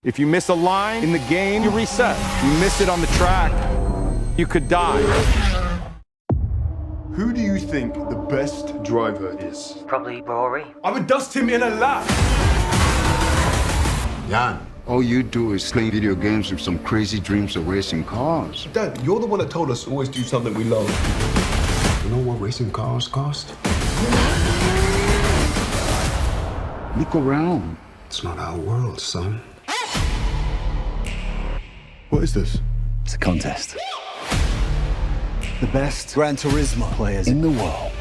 If you miss a line in the game, you reset. You miss it on the track, you could die. Who do you think the best driver is? Probably Rory. I would dust him in a lap. Jan, all you do is play video games with some crazy dreams of racing cars. Dad, you're the one that told us to always do something we love. You know what racing cars cost? Look around. It's not our world, son. What is this? It's a contest. The best Gran Turismo players in the world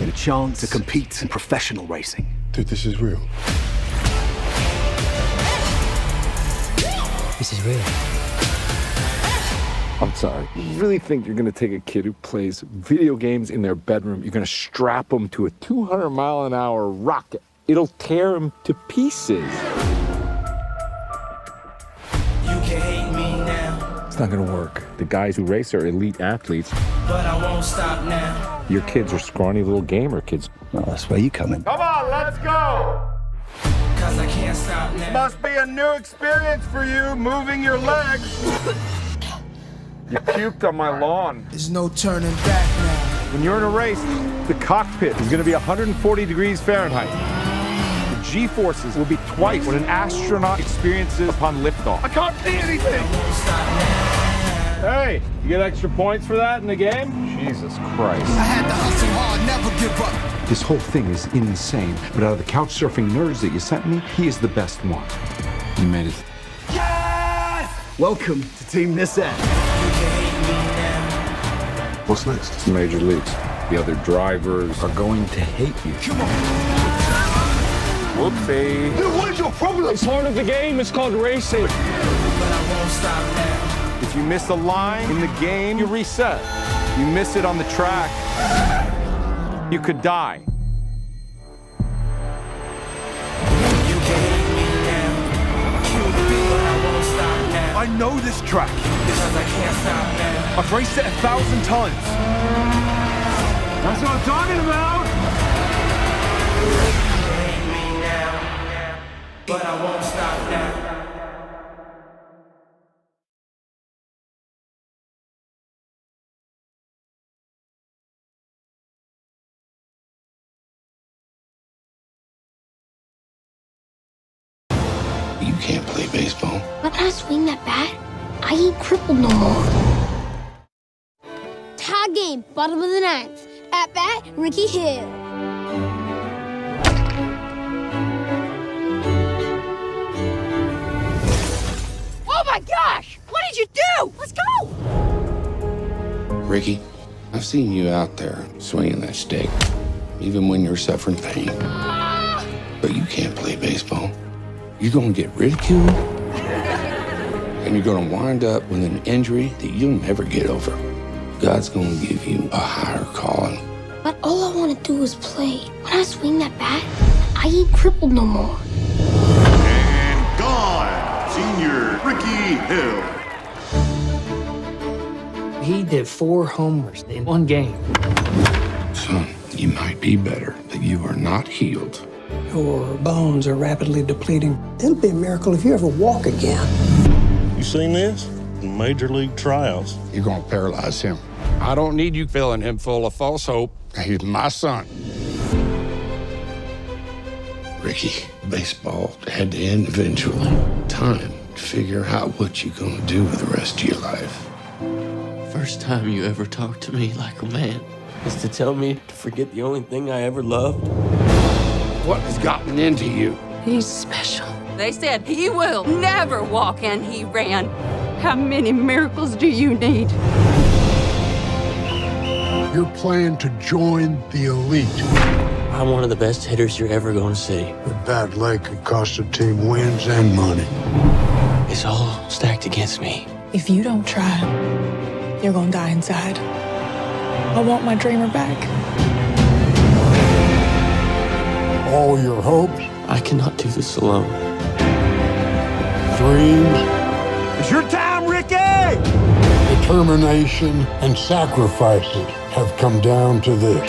get a chance to compete in professional racing. Dude, this is real. This is real. I'm sorry. You really think you're gonna take a kid who plays video games in their bedroom, you're gonna strap him to a 200-mile-an-hour rocket? It'll tear him to pieces. It's not gonna work. The guys who race are elite athletes. But I won't stop now. Your kids are scrawny little gamer kids. Well, that's where you come in. Come on, let's go! Cause I can't stop now. Must be a new experience for you, moving your legs. You puked on my lawn. There's no turning back now. When you're in a race, the cockpit is gonna be 140 degrees Fahrenheit. The G-forces will be twice what an astronaut experiences upon liftoff. I can't see anything! Won't stop now. Hey, you get extra points for that in the game? Jesus Christ. I had to hustle hard, never give up. This whole thing is insane, but out of the couch surfing nerds that you sent me, he is the best one. You made it. Yes! Welcome to Team This End. You can hate me now. What's next? It's major leagues. The other drivers Are going to hate you. Come on. Whoopsie. Dude, what is your problem? It's part of the game. It's called racing. But I won't stop now. If you miss a line in the game, you reset. You miss it on the track, you could die. You can hate me now. But I won't stop now. I know this track. Because I can't stop now. I've raced it 1,000 times. That's what I'm talking about. You can hate me now. But I won't stop now. You can't play baseball. When I swing that bat, I ain't crippled no more. Tie game, bottom of the ninth. At bat, Ricky Hill. Oh my gosh! What did you do? Let's go! Ricky, I've seen you out there swinging that stick, even when you're suffering pain. But you can't play baseball. You're gonna get ridiculed, and you're gonna wind up with an injury that you'll never get over. God's gonna give you a higher calling. But all I want to do is play. When I swing that bat, I ain't crippled no more. And gone, senior Ricky Hill. He did 4 homers in one game. Son, you might be better, but you are not healed. Your bones are rapidly depleting. It'll be a miracle if you ever walk again. You seen this? Major league trials. You're gonna paralyze him. I don't need you filling him full of false hope. He's my son. Ricky, baseball had to end eventually. Time to figure out what you're gonna do with the rest of your life. First time you ever talked to me like a man is to tell me to forget the only thing I ever loved. What has gotten into you? He's special. They said he will never walk, and he ran. How many miracles do you need? You're playing to join the elite. I'm one of the best hitters you're ever going to see. A bad leg could cost a team wins and money. It's all stacked against me. If you don't try, you're gonna die inside. I want my dreamer back. All your hopes, I cannot do this alone. dreams, It's your time, Ricky! determination, and sacrifices have come down to this.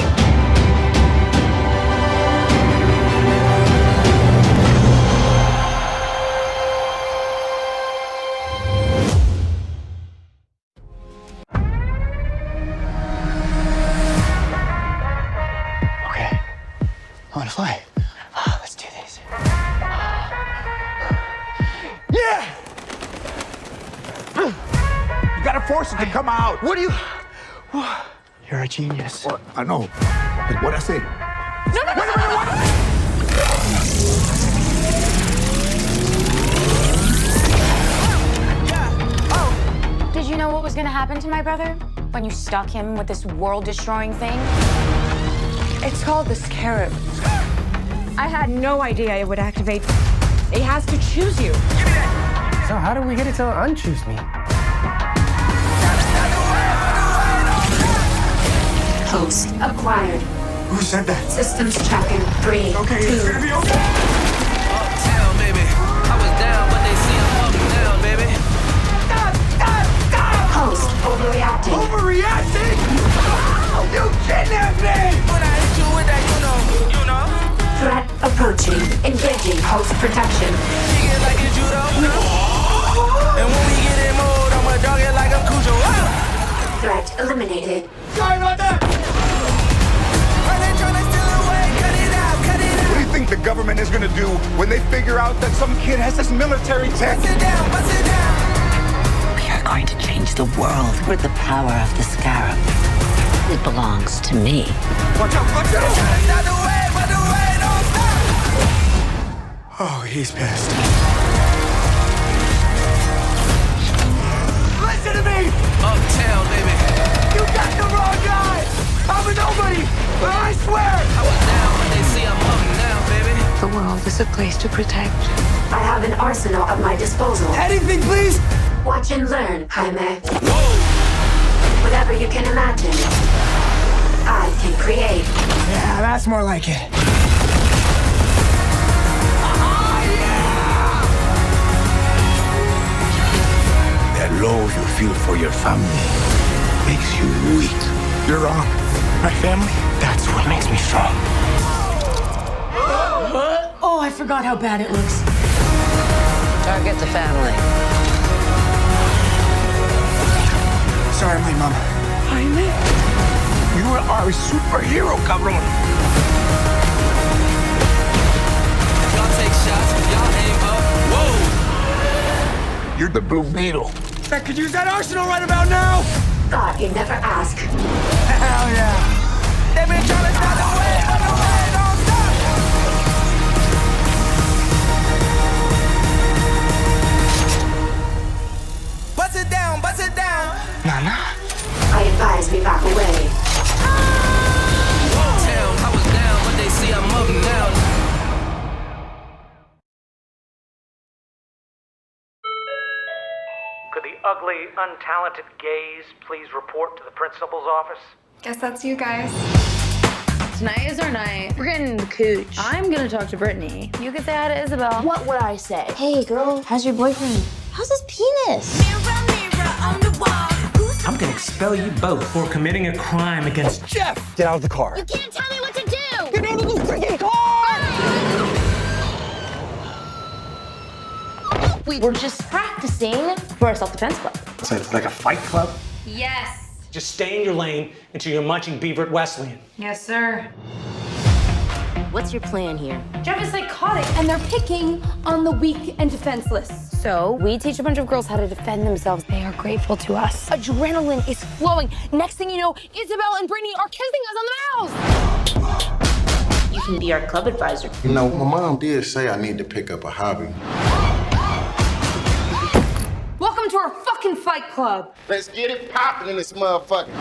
force it to come out. What do you... You're a genius. What? I know. But what I say? Did you know what was gonna happen to my brother when you stuck him with this world-destroying thing? It's called the scarab. I had no idea it would activate. It has to choose you. So how do we get it to unchoose me? Host acquired. Who said that? Systems tracking 3, Okay, 2. it's gonna be okay. Uptown, baby. I was down, but they see I'm up now, baby. Host overreacting. Overreacting? You kidnapped me! When I hit you with that, you know. Threat approaching. Engaging host protection. Kick it like a judo. And when we get in mode, I'ma dog it like I'm Cujo. Threat eliminated. Sorry about that! They tryna steal away, cut it out, cut it out. What do you think the government is gonna do when they figure out that some kid has this military tech? Bust it down, bust it down. We are going to change the world with the power of the scarab. It belongs to me. Watch out, watch out! Tryna stop the way, but the way don't stop. Oh, he's pissed. Listen to me! Uptown, baby. You got the wrong guy! I'm a nobody! But I swear! I was down, but they see I'm up now, baby. The world is a place to protect. I have an arsenal at my disposal. Anything, please! Watch and learn, Jaime. Whoa! Whatever you can imagine, I can create. Yeah, that's more like it. That love you feel for your family makes you weak. You're wrong. My family, that's what makes me strong. Oh, I forgot how bad it looks. Target the family. Sorry, my mom. Jaime? You are a superhero, cabron. Y'all take shots, y'all aim up. Whoa! You're the Blue Beetle. I could use that arsenal right about now. Thought you'd never ask. Hell yeah. They been tryna stop the way, but the way don't stop. Bust it down, bust it down. Nana? I advise we back away. Uptown, I was down, but they see I'm up now. Could the ugly, untalented gays please report to the principal's office? Guess that's you guys. Tonight is our night. We're getting the cooch. I'm gonna talk to Brittany. You can say hi to Isabel. What would I say? Hey, girl, how's your boyfriend? How's his penis? I'm gonna expel you both for committing a crime against Jeff! Get out of the car. You can't tell me what to do! Get out of the freaking car! We were just practicing for a self-defense club. So it's like a fight club? Yes. Just stay in your lane until you're munching beaver at Wesleyan. Yes, sir. What's your plan here? Jeff is psychotic, and they're picking on the weak and defenseless. So, we teach a bunch of girls how to defend themselves. They are grateful to us. Adrenaline is flowing. Next thing you know, Isabel and Brittany are kissing us on the mouth. You can be our club advisor. You know, my mom did say I need to pick up a hobby. Welcome to our fucking fight club. Let's get it poppin' in this motherfucker.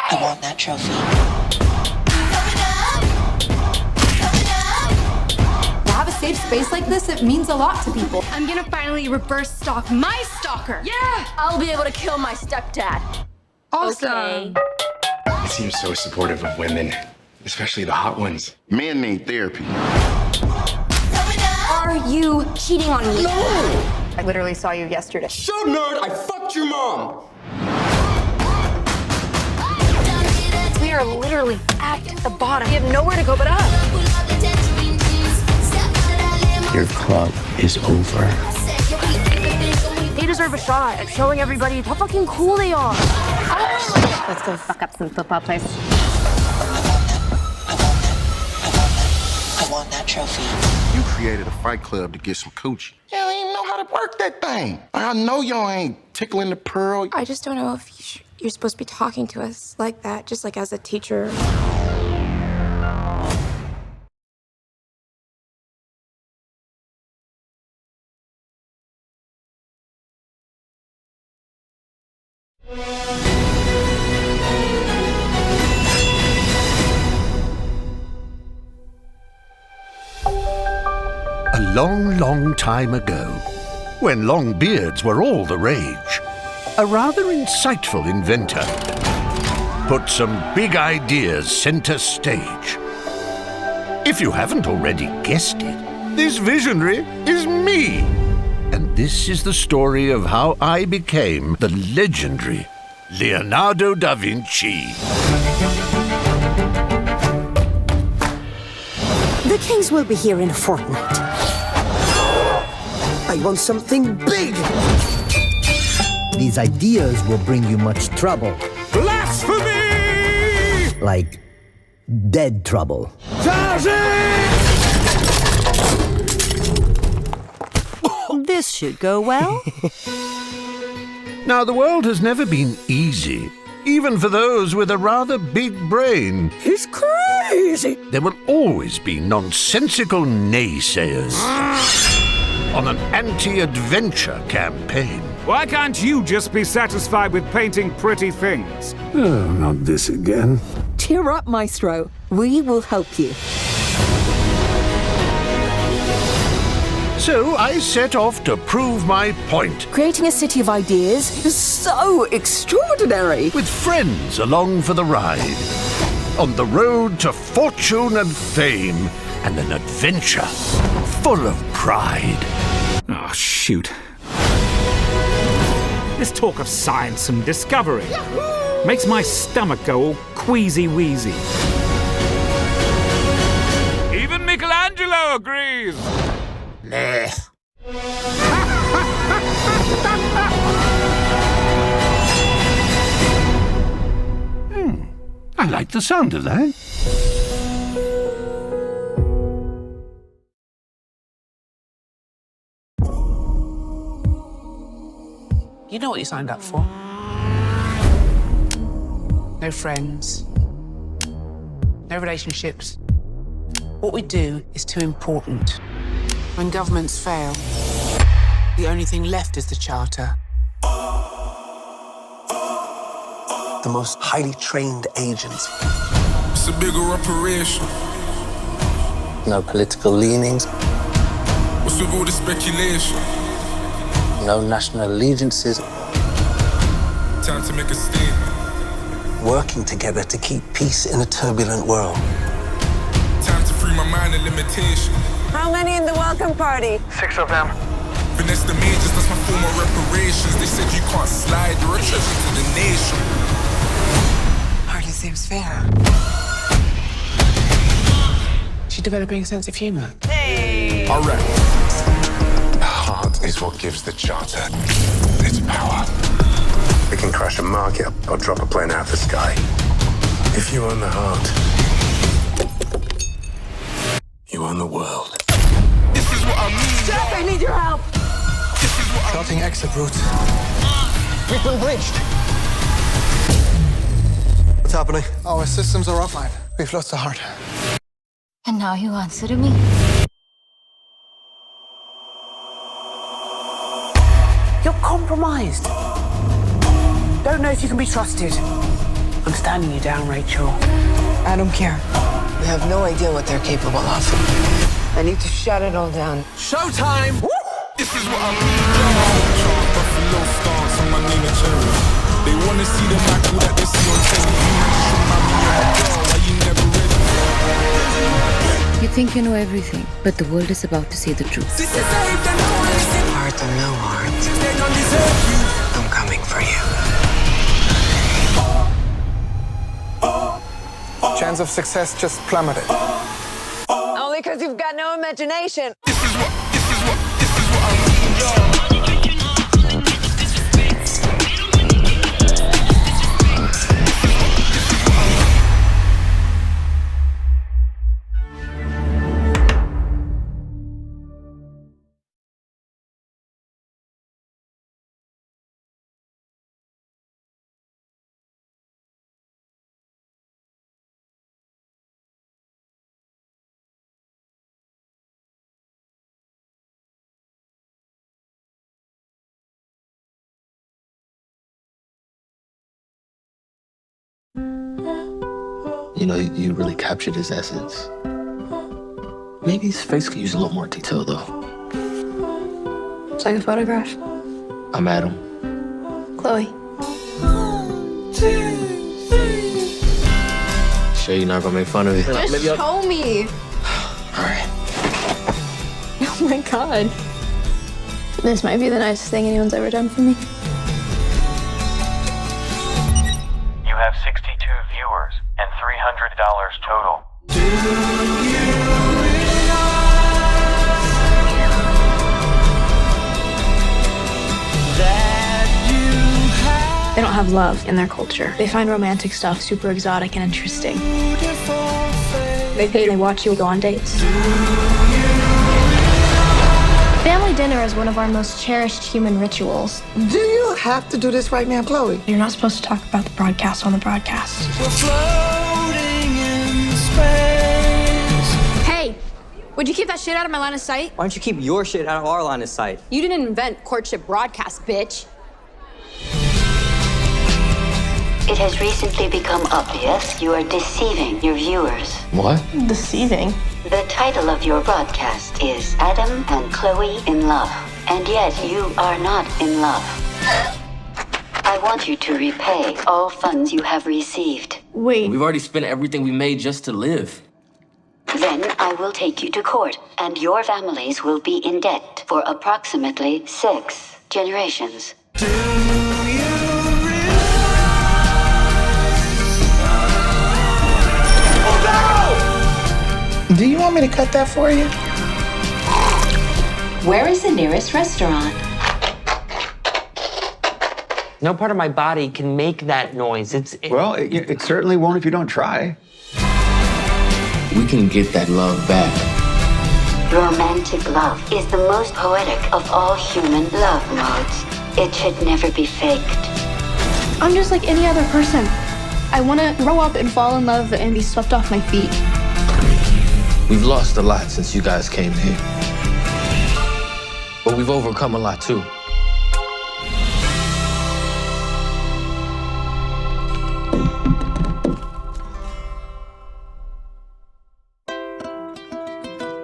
I want that trophy. To have a safe space like this, it means a lot to people. I'm gonna finally reverse stalk my stalker. Yeah! I'll be able to kill my stepdad. Awesome. Okay. He seems so supportive of women, especially the hot ones. Men need therapy. Are you cheating on me? No! I literally saw you yesterday. Shut up, nerd! I fucked your mom! We are literally at the bottom. We have nowhere to go but up. Your club is over. They deserve a shot at showing everybody how fucking cool they are. Let's go fuck up some football players. I want that trophy. You created a fight club to get some coochie. Y'all ain't know how to work that thing. I know y'all ain't tickling the pearl. I just don't know if you're supposed to be talking to us like that, just like as a teacher. A long, long time ago, when long beards were all the rage, a rather insightful inventor put some big ideas center stage. If you haven't already guessed it, this visionary is me. And this is the story of how I became the legendary Leonardo da Vinci. The Kings will be here in a fortnight. I want something big! These ideas will bring you much trouble. Blasphemy! Like dead trouble. This should go well. Now, the world has never been easy, even for those with a rather big brain. He's crazy! There will always be nonsensical naysayers on an anti-adventure campaign. Why can't you just be satisfied with painting pretty things? Oh, not this again. Cheer up, Maestro. We will help you. So I set off to prove my point. Creating a city of ideas is so extraordinary. With friends along for the ride. On the road to fortune and fame, and an adventure full of pride. Oh, shoot. This talk of science and discovery makes my stomach go all queasy-wheezy. Even Michelangelo agrees. Nah. I like the sound of that. You know what you signed up for. No friends. No relationships. What we do is too important. When governments fail, the only thing left is the charter. The most highly trained agents. It's a bigger operation. No political leanings. What's with all the speculation? No national allegiances. Time to make a statement. Working together to keep peace in a turbulent world. Time to free my mind of limitation. How many in the welcome party? 6 of them. Finesse the majors, that's my form of reparations. They said you can't slide, you're a treasure to the nation. Hardly seems fair. She's developing a sense of humor. Hey! All right. The heart is what gives the charter its power. We can crash a market or drop a plane out of the sky. If you own the heart, you own the world. This is what I mean. Jack, I need your help! This is what Charting exit route. We've been breached. What's happening? Our systems are offline. We've lost the heart. And now you answer to me. You're compromised. Don't know if you can be trusted. I'm standing you down, Rachel. I don't care. We have no idea what they're capable of. I need to shut it all down. Showtime! This is what I mean. Buffalo stars on my name and cherry. They want to see the Michael that they see on television. Why you never ready? You think you know everything, but the world is about to see the truth. Heart or no heart, I'm coming for you. Chance of success just plummeted. Only because you've got no imagination. This is what I mean, y'all. You know, you really captured his essence. Maybe his face could use a little more detail, though. It's like a photograph. I'm Adam. Chloe. Sure you're not gonna make fun of it? Just show me. All right. Oh my god. This might be the nicest thing anyone's ever done for me. You have 62 viewers and $300 total. They don't have love in their culture. They find romantic stuff super exotic and interesting. They watch you go on dates. Family dinner is one of our most cherished human rituals. Do you have to do this right now, Chloe? You're not supposed to talk about the broadcast on the broadcast. Hey, would you keep that shit out of my line of sight? Why don't you keep your shit out of our line of sight? You didn't invent courtship broadcast, bitch. It has recently become obvious you are deceiving your viewers. What? Deceiving? The title of your broadcast is Adam and Chloe in Love, and yet you are not in love. I want you to repay all funds you have received. Wait. We've already spent everything we made just to live. Then I will take you to court, and your families will be in debt for approximately 6 generations. Do you want me to cut that for you? Where is the nearest restaurant? No part of my body can make that noise. Well, it certainly won't if you don't try. We can get that love back. Romantic love is the most poetic of all human love modes. It should never be faked. I'm just like any other person. I want to grow up and fall in love and be swept off my feet. We've lost a lot since you guys came here. But we've overcome a lot, too.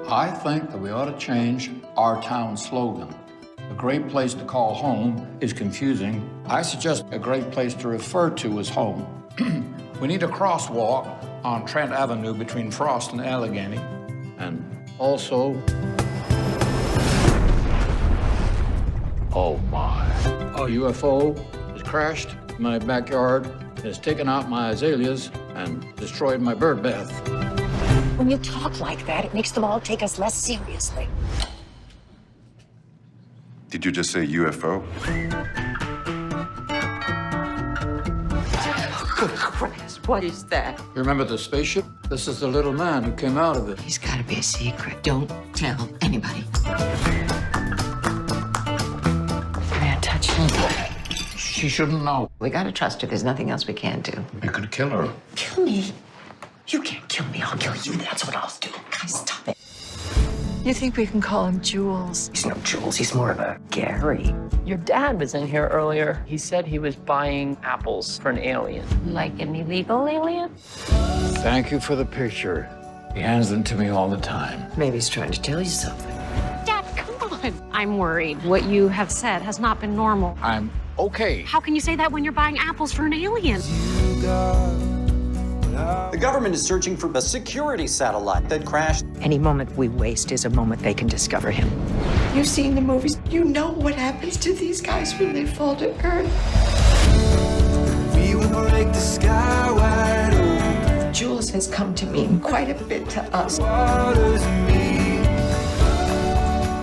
I think that we ought to change our town slogan. A great place to call home is confusing. I suggest a great place to refer to as home. We need a crosswalk on Trent Avenue between Frost and Allegheny. And also... Oh my. A UFO has crashed in my backyard, has taken out my azaleas, and destroyed my bird bath. When you talk like that, it makes them all take us less seriously. Did you just say UFO? Good Christ, what is that? You remember the spaceship? This is the little man who came out of it. He's gotta be a secret. Don't tell anybody. May I touch him? She shouldn't know. We gotta trust her. There's nothing else we can do. We could kill her. Kill me? You can't kill me. I'll kill you. That's what I'll do. Guys, stop it. You think we can call him Jules? He's no Jules. He's more of a Gary. Your dad was in here earlier. He said he was buying apples for an alien. Like an illegal alien? Thank you for the picture. He hands them to me all the time. Maybe he's trying to tell you something. Dad, come on. I'm worried. What you have said has not been normal. I'm okay. How can you say that when you're buying apples for an alien? The government is searching for a security satellite that crashed. Any moment we waste is a moment they can discover him. You've seen the movies. You know what happens to these guys when they fall to earth. We will break the sky wide open. Jules has come to mean quite a bit to us.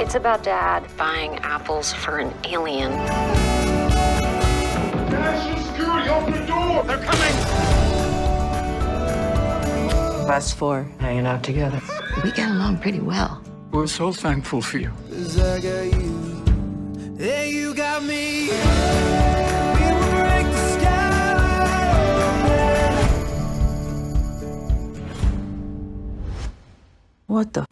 It's about Dad buying apples for an alien. National security, open the door! They're coming! Us four hanging out together. We get along pretty well. We're so thankful for you. 'Cause I got you, and you got me. We will break the sky open. What the?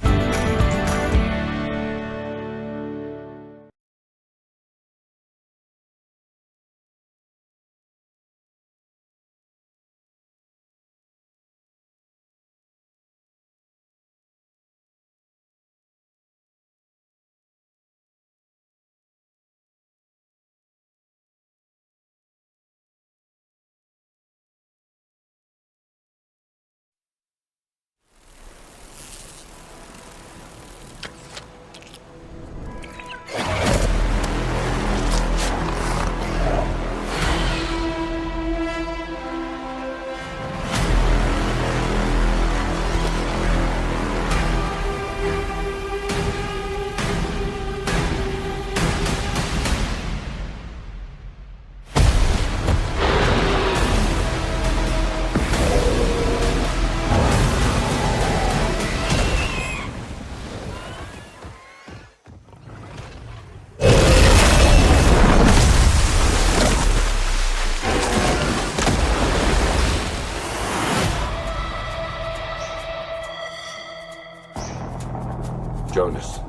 Jonas,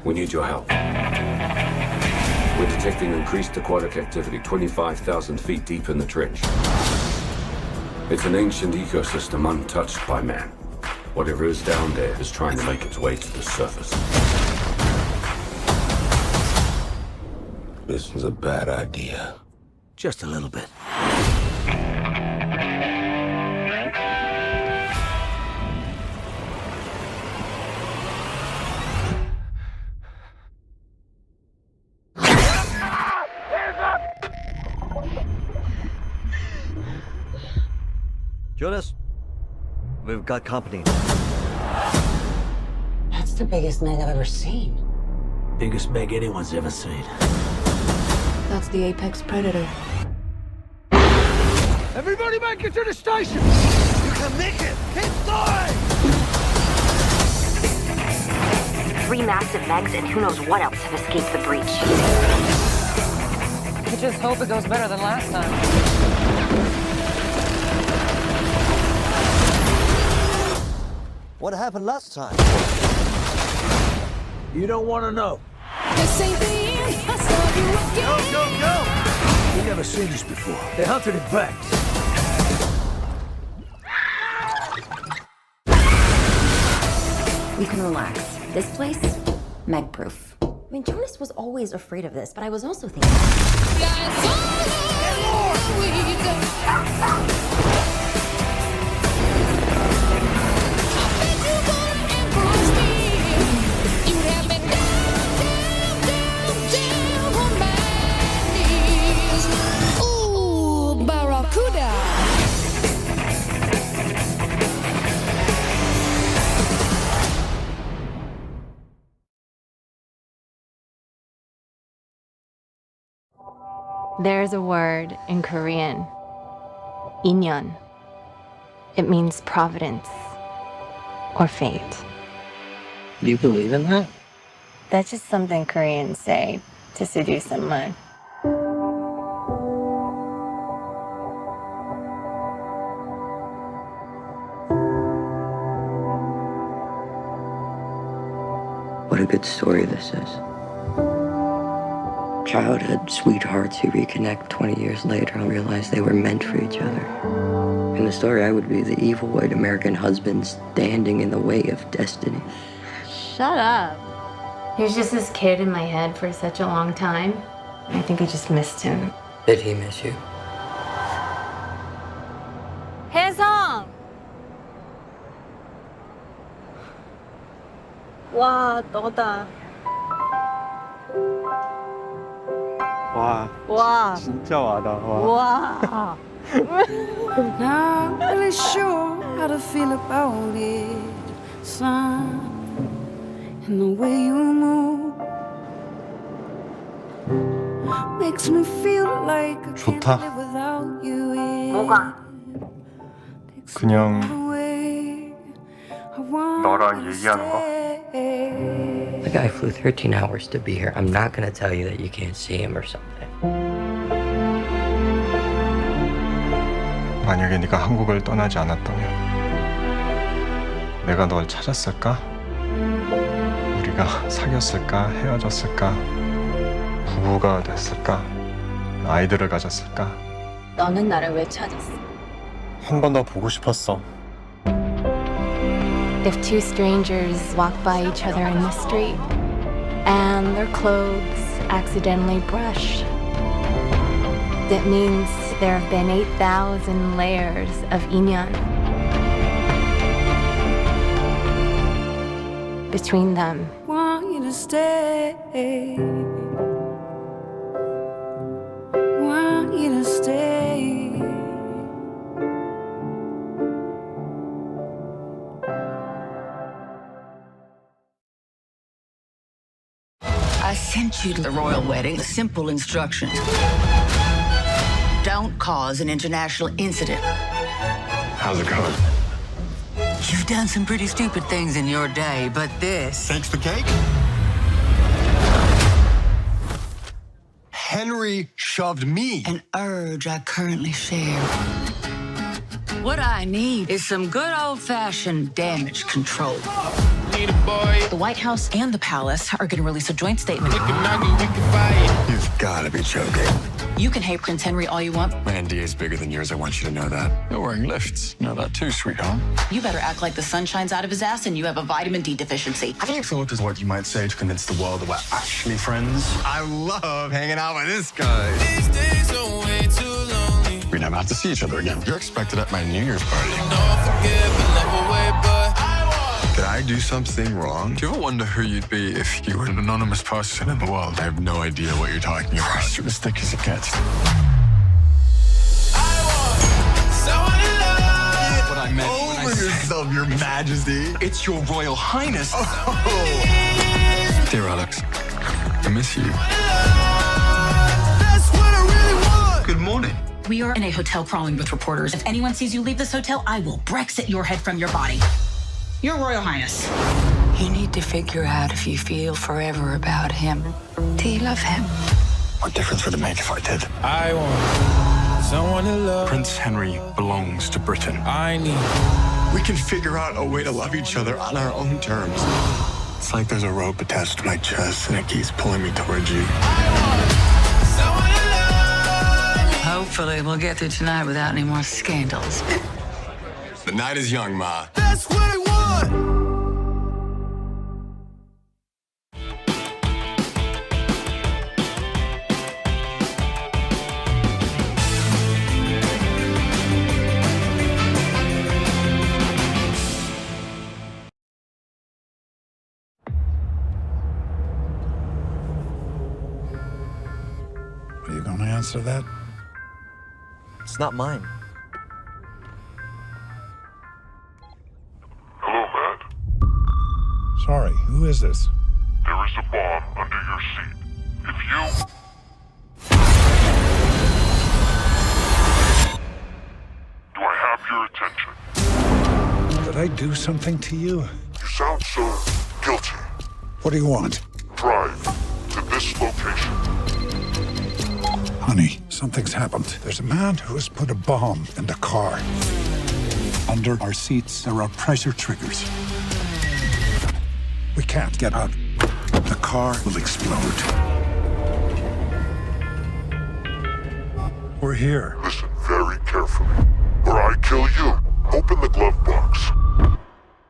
we need your help. We're detecting increased aquatic activity 25,000 feet deep in the trench. It's an ancient ecosystem untouched by man. Whatever is down there is trying to make its way to the surface. This was a bad idea. Just a little bit. Jonas, we've got company. That's the biggest Meg I've ever seen. Biggest Meg anyone's ever seen. That's the apex predator. Everybody make it to the station! You can make it! Keep going! 3 massive Megs and who knows what else have escaped the breach. I just hope it goes better than last time. What happened last time? You don't want to know. This ain't the end. I saw you again. Go! We've never seen this before. They hunted it back. We can relax. This place, Meg-proof. I mean, Jonas was always afraid of this, but I was also thinking... There's a word in Korean, 인연. It means providence or fate. Do you believe in that? That's just something Koreans say to seduce someone. What a good story this is. Childhood sweethearts who reconnect 20 years later and realize they were meant for each other. In the story, I would be the evil white American husband standing in the way of destiny. Shut up. He was just this kid in my head for such a long time. I think I just missed him. Did he miss you? 혜성! 와, 너다. 와, 진짜 와다. 와. Not really sure how to feel about it, son. And the way you move makes me feel like I can't 좋다. live without you. 뭐가? 그냥 너랑 얘기하는 거? The guy flew 13 hours to be here. I'm not gonna tell you that you can't see him or something. 만약에 네가 한국을 떠나지 않았다면 내가 널 찾았을까? 우리가 사귀었을까? 헤어졌을까? 부부가 됐을까? 아이들을 가졌을까? 너는 나를 왜 찾았어? 한 번 더 보고 싶었어. If two strangers walk by each other in the street and their clothes accidentally brush, that means there have been 8,000 layers of inyan between them. Want you to stay. Want you to stay. I sent you to the royal wedding. Simple instructions. Don't cause an international incident. How's it going? You've done some pretty stupid things in your day, but this... Thanks the cake? Henry shoved me. An urge I currently share. What I need is some good old-fashioned damage control. need a boy. The White House and the Palace are going to release a joint statement. We can argue, we can fight. You've got to be joking. You can hate Prince Henry all you want. My NDA is bigger than yours. I want you to know that. You're wearing lifts. Know that too, sweetheart. You better act like the sun shines out of his ass and you have a vitamin D deficiency. I think Philip is what you might say to convince the world that we're actually friends. I love hanging out with this guy. These days are way too lonely. We never have to see each other again. You're expected at my New Year's party. Don't forgive and love away, but Did I do something wrong? Do you ever wonder who you'd be if you were an anonymous person in the world? I have no idea what you're talking about. You're as thick as it gets. someone in love. What I meant when I said yourself, Your Majesty. It's Your Royal Highness. Oh. Dear Alex, I miss you. That's what I really want. Good morning. We are in a hotel crawling with reporters. If anyone sees you leave this hotel, I will Brexit your head from your body. Your Royal Highness. You need to figure out if you feel forever about him. Do you love him? What difference would it make if I did? I want someone to love. Prince Henry belongs to Britain. I need. We can figure out a way to love each other on our own terms. It's like there's a rope attached to my chest and it keeps pulling me towards you. Someone to love. Hopefully, we'll get through tonight without any more scandals. The night is young, Ma. That's what I want. Are you going to answer that? It's not mine. Hello, Matt. Sorry, who is this? There is a bomb under your seat. If you... Do I have your attention? Did I do something to you? You sound so guilty. What do you want? Drive to this location. Honey, something's happened. There's a man who has put a bomb in the car. Under our seats, there are pressure triggers. We can't get out. The car will explode. We're here. Listen very carefully, or I kill you. Open the glove box.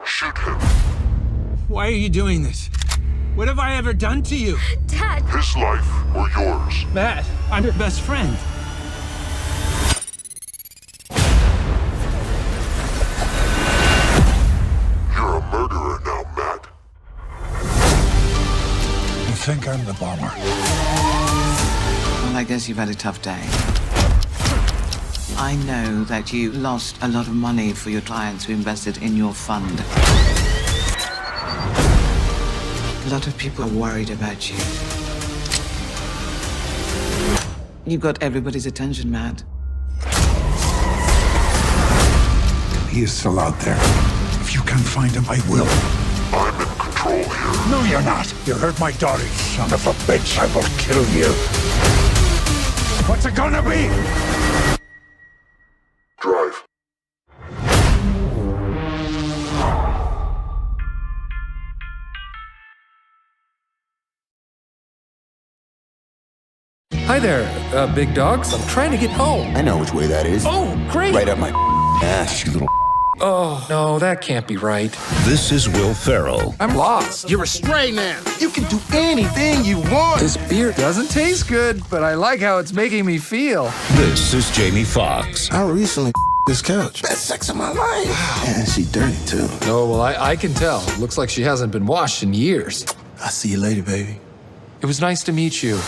Shoot him. Why are you doing this? What have I ever done to you? Dad! His life or yours. Matt, I'm your best friend. You're a murderer now, Matt. You think I'm the bomber? Well, I guess you've had a tough day. I know that you lost a lot of money for your clients who invested in your fund. A lot of people are worried about you. You got everybody's attention, Matt. He is still out there. If you can find him, I will. I'm in control here. No, you're not. You hurt my daughter, son of a bitch. I will kill you. What's it gonna be? Drive. Hi there, big dogs. I'm trying to get home. I know which way that is. Oh, great. Right up my ass, you little. Oh, no, that can't be right. This is Will Ferrell. I'm lost. You're a stray now. You can do anything you want. This beer doesn't taste good, but I like how it's making me feel. This is Jamie Foxx. I recently this couch. Best sex of my life. Wow. And she dirty, too. Oh, well, I can tell. Looks like she hasn't been washed in years. I'll see you later, baby. It was nice to meet you.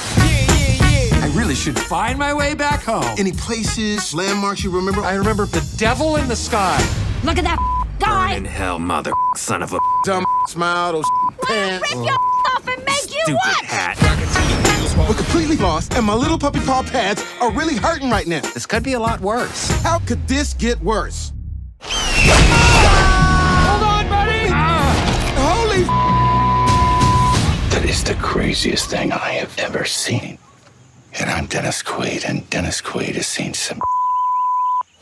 I really should find my way back home. Any places, landmarks you remember? I remember the devil in the sky. Look at that guy! Burn in hell, mother son of a Dumb smile, those pants. Rip your off and make you stupid watch! hat. We're completely lost, and my little puppy paw pads are really hurting right now. This could be a lot worse. How could this get worse? Hold on, buddy! Holy That is the craziest thing I have ever seen. And I'm Dennis Quaid, and Dennis Quaid has seen some.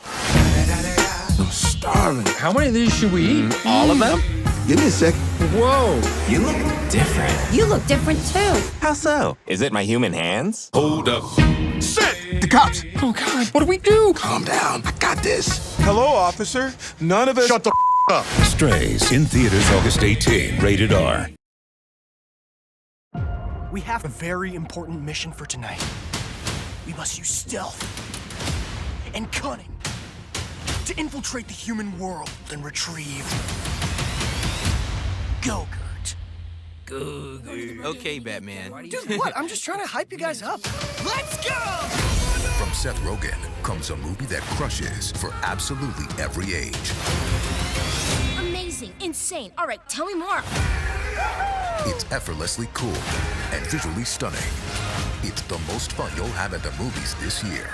I'm starving. How many of these should we eat? All of them? Give me a sec. Whoa, you look different. You look different too. How so? Is it my human hands? Hold up. Sit! The cops! Oh God, what do we do? Calm down. I got this. Hello, officer. None of us. Shut the up. Strays in theaters August 18. Rated R. We have a very important mission for tonight. We must use stealth and cunning to infiltrate the human world and retrieve Go-Gurt. Go-Gurt. Okay, Batman. Dude, what? I'm just trying to hype you guys up. Let's go! From Seth Rogen comes a movie that crushes for absolutely every age. Amazing, insane. All right, tell me more. It's effortlessly cool and visually stunning. It's the most fun you'll have at the movies this year.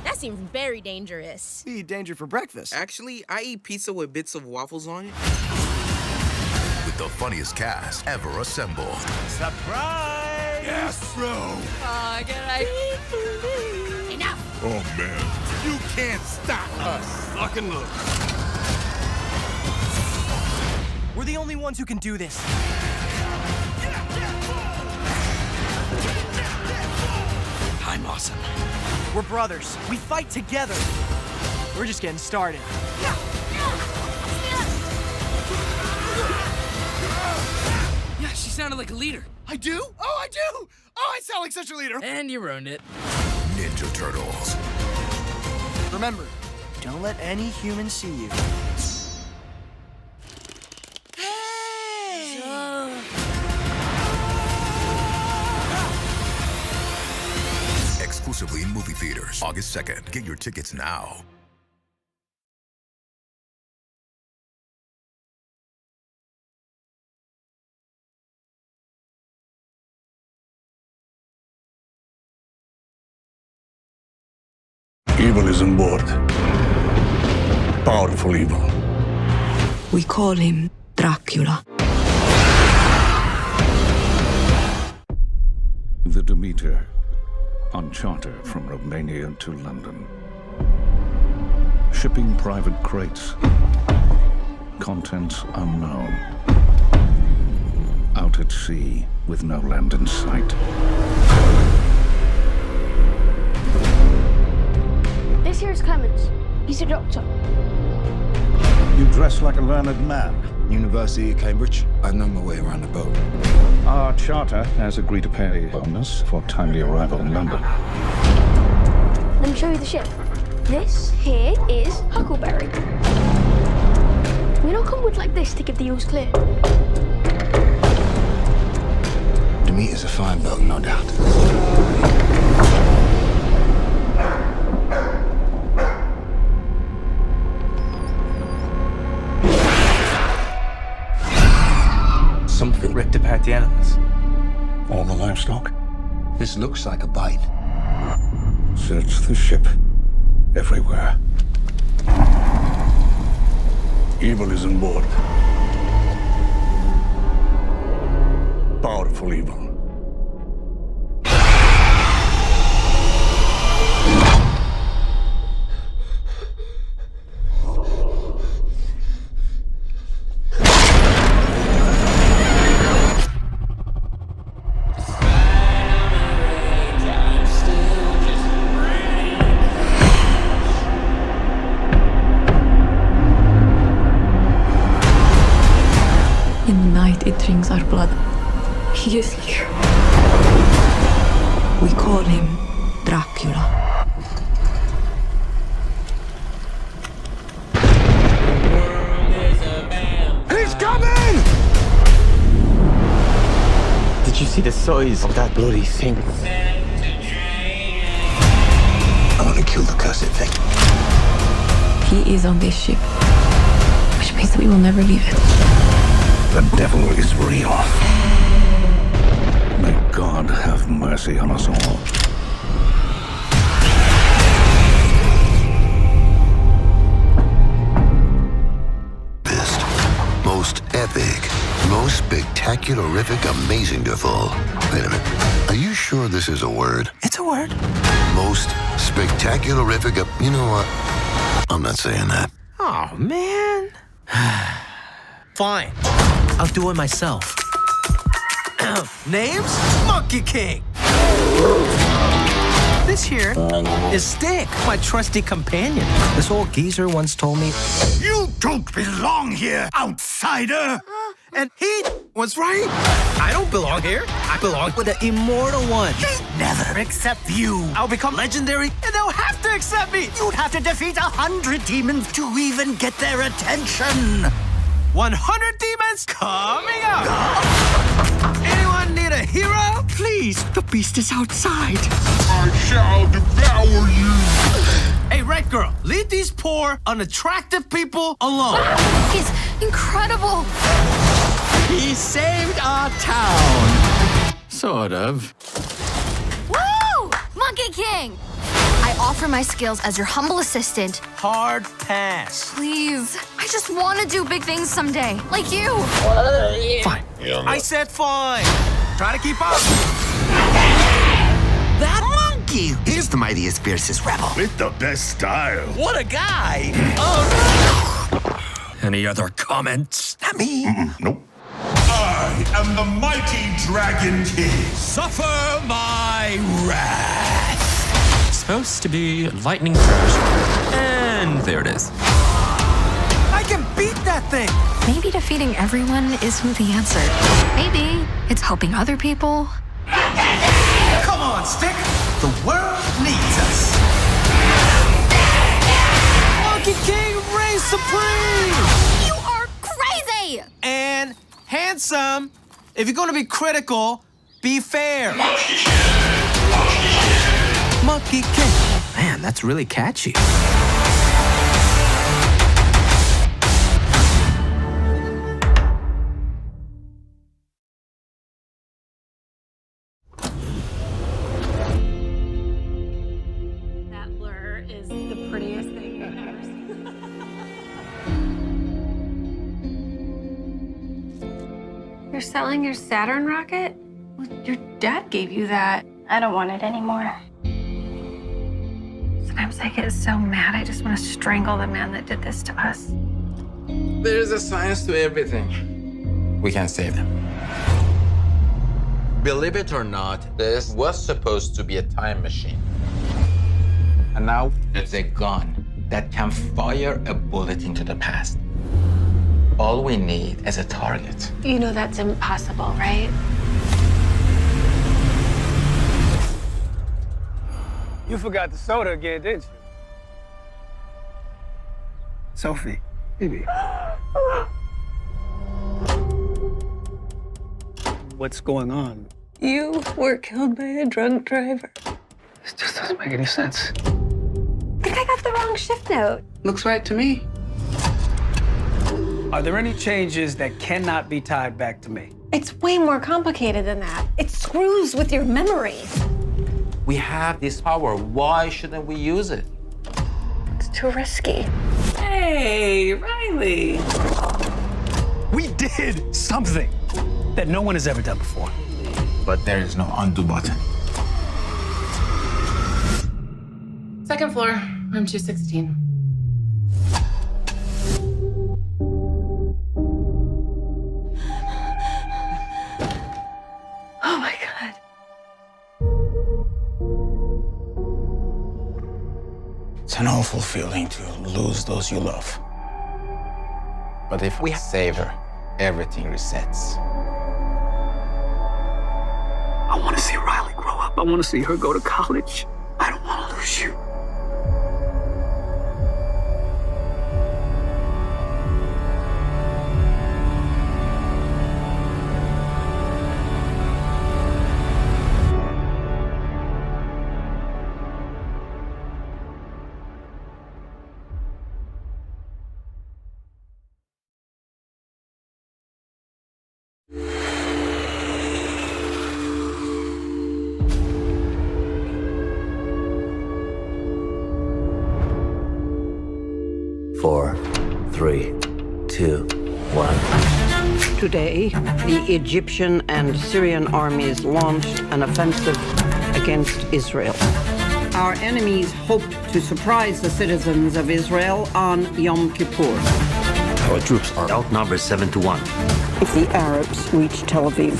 That seems very dangerous. Eat danger for breakfast. Actually, I eat pizza with bits of waffles on it. With the funniest cast ever assembled. Surprise! Yes, bro. Oh, God, enough! Oh, man. You can't stop us. Lock and load. We're the only ones who can do this. I'm awesome. We're brothers. We fight together. We're just getting started. Yeah, she sounded like a leader. I do? Oh, I do! Oh, I sound like such a leader. And you ruined it. Ninja Turtles. Remember, don't let any human see you. Exclusively in movie theaters, August 2nd. Get your tickets now. Evil is on board. Powerful evil. We call him Dracula. The Demeter, on charter from Romania to London. Shipping private crates. Contents unknown. Out at sea with no land in sight. This here is Clemens. He's a doctor. You dress like a learned man. University of Cambridge. I know my way around the boat. Our charter has agreed to pay a bonus for timely arrival in London. Let me show you the ship. This here is Huckleberry. We don't come with like this to give the ewes clear. Demeter's a fine boat, no doubt. Something ripped apart the animals. All the livestock. This looks like a bite. Search the ship. Everywhere. Evil is on board. Powerful evil. In the night, it drinks our blood. He is here. We call him Dracula. He's coming! Did you see the size of that bloody thing? I want to kill the cursed thing. He is on this ship, which means that we will never leave it. The devil is real. May God have mercy on us all. Most epic, most spectacular-rific, amazing-ful. Wait a minute. Are you sure this is a word? It's a word. Most Spectacularific. You know what? I'm not saying that. Oh, man. Fine. I'll do it myself. Name's Monkey King. This here is Stick, my trusty companion. This old geezer once told me, You don't belong here, outsider! And he was right. I don't belong here. I belong with the immortal one. They'd never accept you. I'll become legendary, and they'll have to accept me. You'd have to defeat 100 demons to even get their attention. 100 demons coming up. Anyone need a hero? Please, the beast is outside. I shall devour you. Hey, Red Girl, leave these poor, unattractive people alone. He's incredible. He saved our town. Sort of. Woo! Monkey King! I offer my skills as your humble assistant. Hard pass. Please, I just want to do big things someday, like you. Fine. I said fine. Try to keep up. That monkey! He's the mightiest, fiercest rebel. With the best style. What a guy. Any other comments? Not me. Nope. I am the mighty Dragon King. Suffer my wrath. Supposed to be lightning crash. And there it is. I can beat that thing. Maybe defeating everyone isn't the answer. Maybe it's helping other people. Come on, Stick. The world needs us. Monkey King reigns supreme. You are crazy! And handsome. If you're going to be critical, be fair. Monkey King. Man, that's really catchy. That blur is the prettiest thing I've ever seen. You're selling your Saturn rocket? Well, your dad gave you that. I don't want it anymore. Sometimes I get so mad, I just want to strangle the man that did this to us. There's a science to everything. We can save them. Believe it or not, this was supposed to be a time machine. And now it's a gun that can fire a bullet into the past. All we need is a target. You know that's impossible, right? You forgot the soda again, didn't you? Sophie, baby. What's going on? You were killed by a drunk driver. This just doesn't make any sense. I think I got the wrong shift note. Looks right to me. Are there any changes that cannot be tied back to me? It's way more complicated than that. It screws with your memory. We have this power. Why shouldn't we use it? It's too risky. Hey, Riley. We did something that no one has ever done before. But there is no undo button. Second floor, room 216. Oh my God. It's an awful feeling to lose those you love. But if we save her, everything resets. I want to see Riley grow up. I want to see her go to college. I don't want to lose you. Four, three, two, one. Today, the Egyptian and Syrian armies launched an offensive against Israel. Our enemies hoped to surprise the citizens of Israel on Yom Kippur. Our troops are outnumbered 7-1. If the Arabs reach Tel Aviv,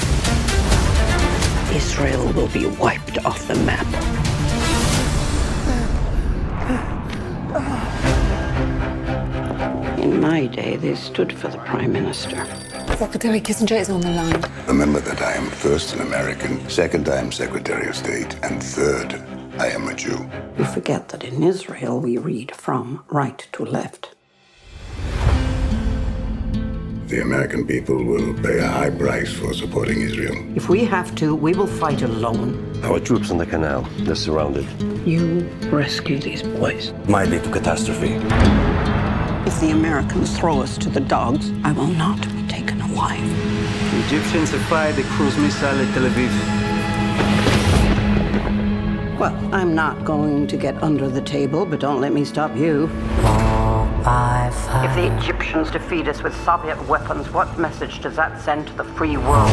Israel will be wiped off the map. In my day, they stood for the Prime Minister. Secretary Kissinger is on the line. Remember that I am first an American, second I am Secretary of State, and third I am a Jew. You forget that in Israel we read from right to left. The American people will pay a high price for supporting Israel. If we have to, we will fight alone. Our troops on the canal, they're surrounded. You rescue these boys. Might lead to catastrophe. If the Americans throw us to the dogs, I will not be taken alive. The Egyptians have fired the cruise missile at Tel Aviv. Well, I'm not going to get under the table, but don't let me stop you. If the Egyptians defeat us with Soviet weapons, what message does that send to the free world?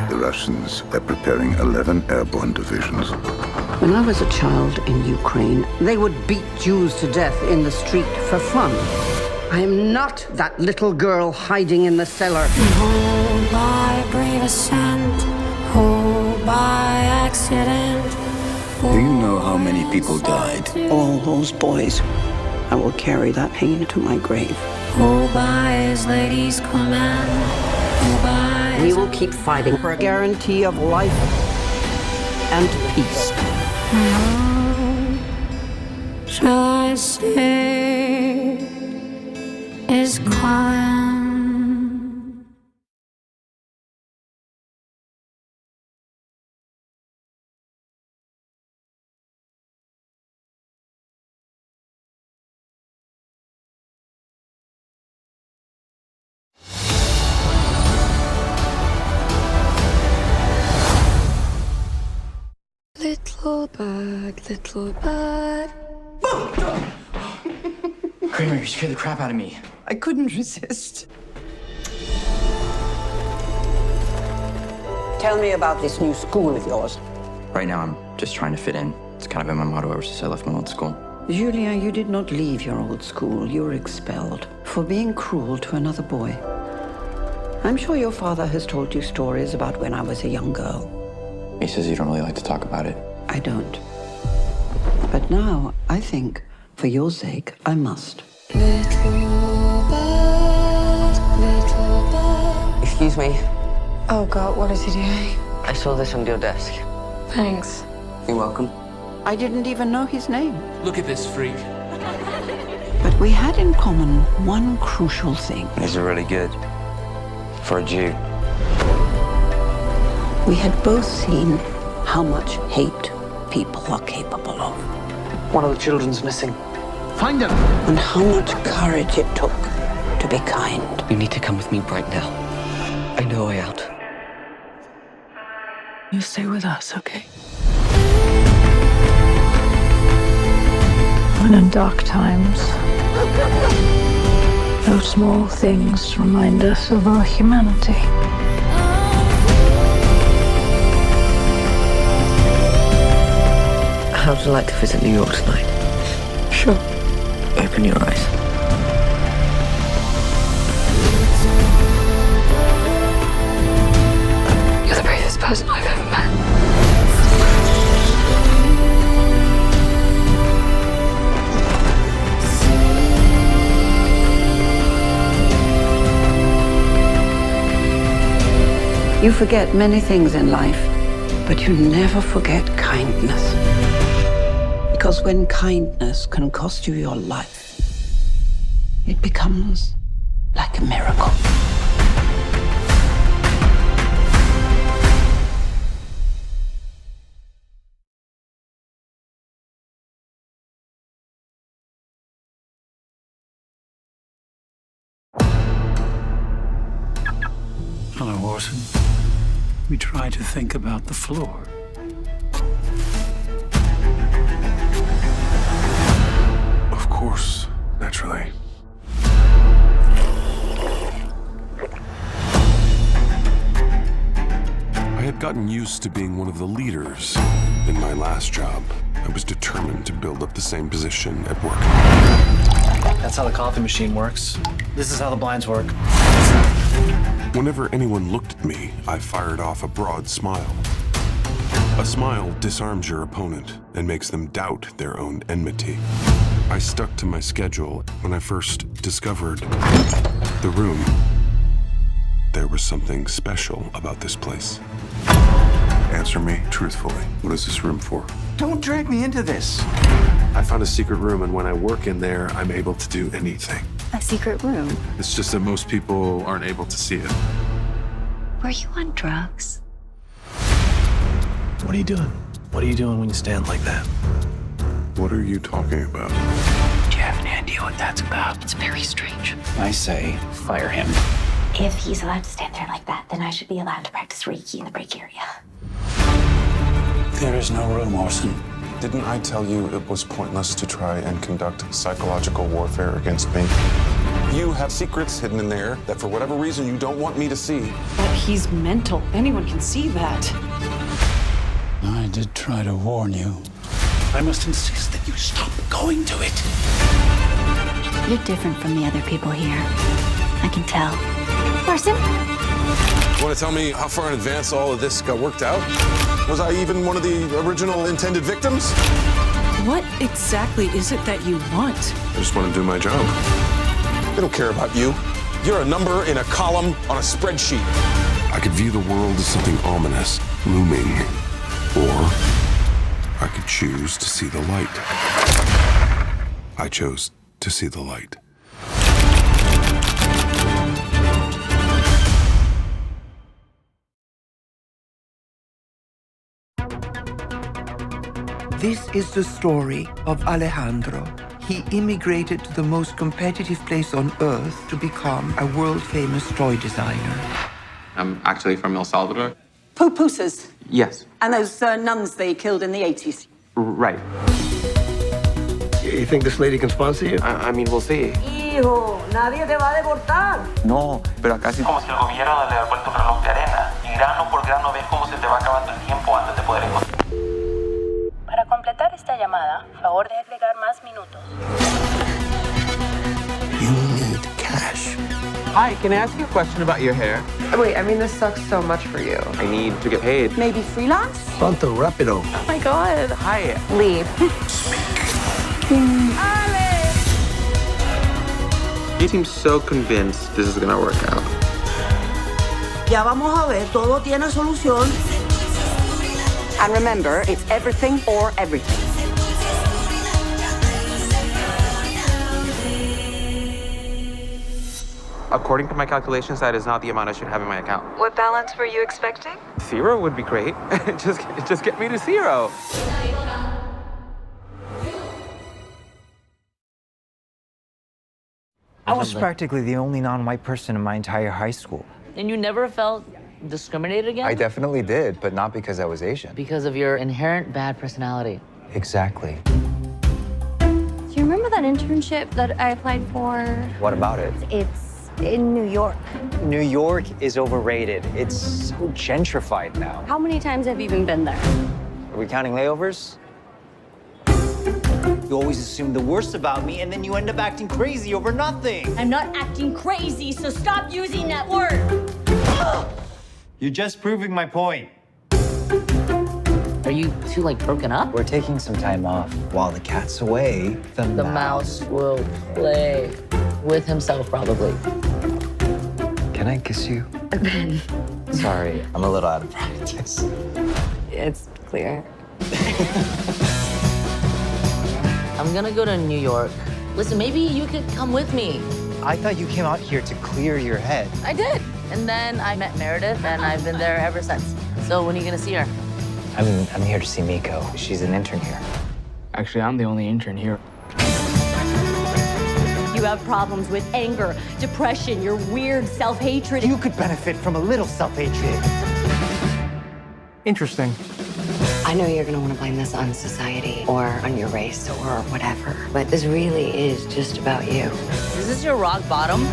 The Russians are preparing 11 airborne divisions. When I was a child in Ukraine, they would beat Jews to death in the street for fun. I am not that little girl hiding in the cellar. Hold by brave ascent, hold by accident. Do you know how many people died? All those boys. I will carry that pain to my grave. Hold by his lady's command, hold by. We will keep fighting for a guarantee of life and peace. Shall I say is calling? Little bird, little bird. Kramer, you scared the crap out of me. I couldn't resist. Tell me about this new school of yours. Right now, I'm just trying to fit in. It's kind of been my motto ever since I left my old school. Julia, you did not leave your old school. You were expelled for being cruel to another boy. I'm sure your father has told you stories about when I was a young girl. He says you don't really like to talk about it. I don't. But now, I think, for your sake, I must. Little bird, little bird. Excuse me. Oh God, what is he doing? I saw this on your desk. Thanks. You're welcome. I didn't even know his name. Look at this freak. But we had in common one crucial thing. These are really good. For a Jew. We had both seen how much hate people are capable of. One of the children's missing. Find him! And how much courage it took to be kind. You need to come with me right now. I know a way out. You stay with us, okay? When in dark times, those small things remind us of our humanity. How would you like to visit New York tonight? Sure. Open your eyes. You're the bravest person I've ever met. You forget many things in life, but you never forget kindness. Because when kindness can cost you your life, it becomes like a miracle. Hello, Orson. We try to think about the floor. Of course, naturally. I had gotten gotten used to being one of the leaders in my last job. I was determined to build up the same position at work. That's how the coffee machine works. This is how the blinds work. Whenever anyone looked at me, I fired off a broad smile. A smile disarms your opponent and makes them doubt their own enmity. I stuck to my schedule. When I first discovered the room, there was something special about this place. Answer me truthfully. What is this room for? Don't drag me into this. I found a secret room, and when I work in there, I'm able to do anything. A secret room? It's just that most people aren't able to see it. Were you on drugs? What are you doing? What are you doing when you stand like that? What are you talking about? Do you have any idea what that's about? It's very strange. I say, fire him. If he's allowed to stand there like that, then I should be allowed to practice Reiki in the break area. There is no room, Orson. Didn't I tell you it was pointless to try and conduct psychological warfare against me? You have secrets hidden in there that for whatever reason you don't want me to see. But he's mental. Anyone can see that. I did try to warn you. I must insist that you stop going to it. You're different from the other people here. I can tell. Orson? Want to tell me how far in advance all of this got worked out? Was I even one of the original intended victims? What exactly is it that you want? I just want to do my job. They don't care about you. You're a number in a column on a spreadsheet. I could view the world as something ominous, looming, or I could choose to see the light. I chose to see the light. This is the story of Alejandro. He immigrated to the most competitive place on earth to become a world-famous toy designer. I'm actually from El Salvador. Pupusas. Yes. And those nuns they killed in the 80s. Right. You think this lady can sponsor you? I mean, we'll see. Hijo, nadie te va a deportar. No, pero acá sí. Como si el gobierno le hubiera vuelto un reloj de arena. Y grano por grano ves cómo se te va acabando el tiempo antes de poder encontrar. Para completar esta llamada, favor de agregar más minutos. You need cash. Hi, can I ask you a question about your hair? Wait, I mean, this sucks so much for you. I need to get paid. Maybe freelance? Pronto, rápido. Oh my God. Hi. Leave. You seem so convinced this is gonna work out. Ya vamos a ver, todo tiene solución. And remember, it's everything or everything. According to my calculations, that is not the amount I should have in my account. What balance were you expecting? 0 would be great. just get me to 0. I was practically the only non-white person in my entire high school. And you never felt discriminated against? I definitely did, but not because I was Asian. Because of your inherent bad personality. Exactly. Do you remember that internship that I applied for? What about it? It's in New York. New York is overrated. It's so gentrified now. How many times have you even been there? Are we counting layovers? You always assume the worst about me, and then you end up acting crazy over nothing. I'm not acting crazy, so stop using that word. You're just proving my point. Are you two, like, broken up? We're taking some time off. While the cat's away, the mouse will play with himself, probably. Can I kiss you? Ben. Sorry, I'm a little out of practice. It's clear. I'm gonna go to New York. Listen, maybe you could come with me. I thought you came out here to clear your head. I did. And then I met Meredith, and I've been there ever since. So when are you gonna see her? I'm here to see Miko. She's an intern here. Actually, I'm the only intern here. You have problems with anger, depression, your weird self-hatred. You could benefit from a little self-hatred. Interesting. I know you're gonna want to blame this on society or on your race or whatever, but this really is just about you. Is this your rock bottom?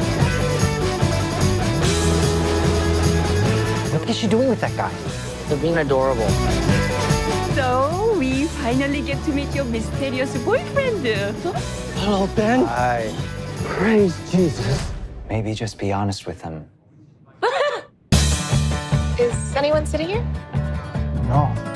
What is she doing with that guy? They're being adorable. So, we finally get to meet your mysterious boyfriend. Hello, Ben. Hi. Praise Jesus. Maybe just be honest with him. Is anyone sitting here? No.